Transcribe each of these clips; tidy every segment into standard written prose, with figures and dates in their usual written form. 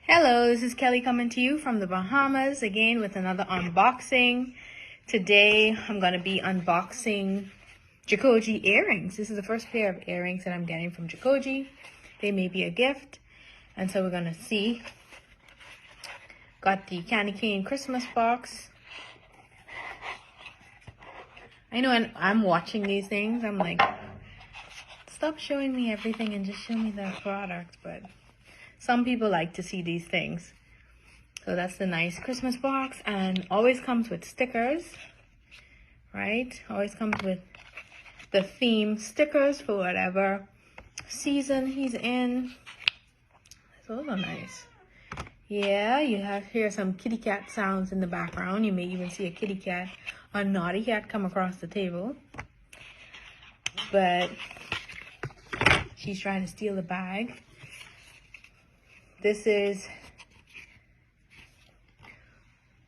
Hello, this is Kelly coming to you from the Bahamas again with another unboxing. Today I'm going to be unboxing Jacoje earrings. This is the first pair of earrings that I'm getting from Jacoje. They may be a gift, and so we're going to see. Got the candy cane Christmas box. I know, and I'm watching these things, I'm like, stop showing me everything and just show me the products, but some people like to see these things. So that's the nice Christmas box, and always comes with stickers, right? Always comes with the theme stickers for whatever season he's in. Those are nice. Yeah, you hear some kitty cat sounds in the background. You may even see a kitty cat, a naughty cat, come across the table. But she's trying to steal the bag. This is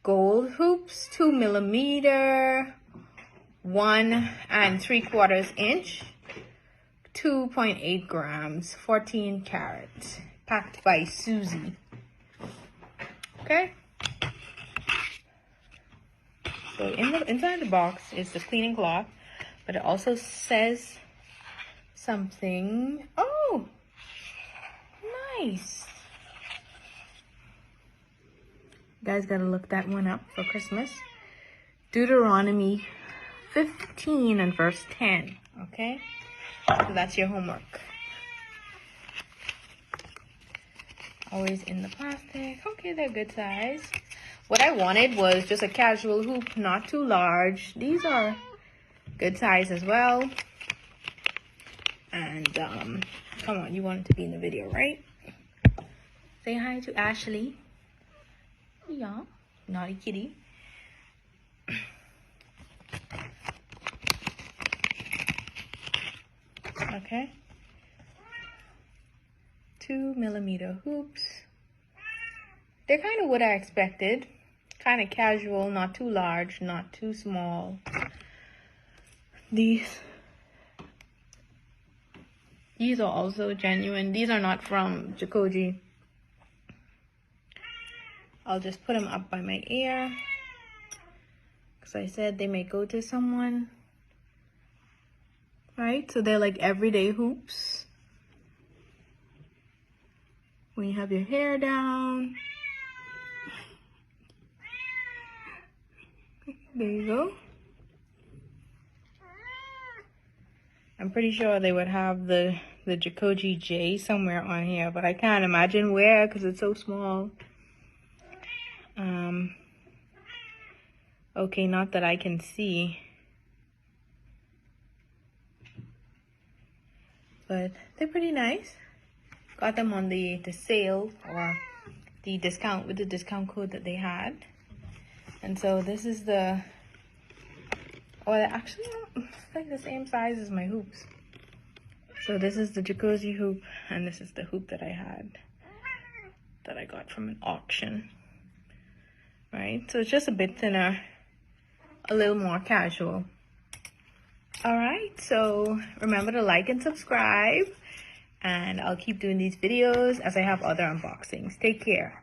gold hoops, 2mm, 1 3/4 inch, 2.8 grams, 14 carats, packed by Susie. Okay. So inside the box is the cleaning cloth, but it also says something. Oh, nice. You guys gotta look that one up for Christmas. Deuteronomy 15 and verse 10. Okay, so that's your homework. Always in the plastic. Okay, they're good size. What I wanted was just a casual hoop, not too large. These are good size as well. And come on, you wanted to be in the video, right? Say hi to Ashley. Yeah, naughty kitty. Okay. 2mm hoops. They're kind of what I expected. Kind of casual, not too large, not too small. These are also genuine. These are not from Jacoje. I'll just put them up by my ear, because I said they may go to someone, right? So they're like everyday hoops. When you have your hair down. There you go. I'm pretty sure they would have the Jacoje J somewhere on here, but I can't imagine where because it's so small. Okay, not that I can see. But they're pretty nice. Got them on the sale or the discount with the discount code that they had. And so this is the, oh, they're actually like the same size as my hoops. So this is the Jacoje hoop, and this is the hoop that I had, that I got from an auction. Right, so it's just a bit thinner, a little more casual. All right, so remember to like and subscribe, and I'll keep doing these videos as I have other unboxings. Take care.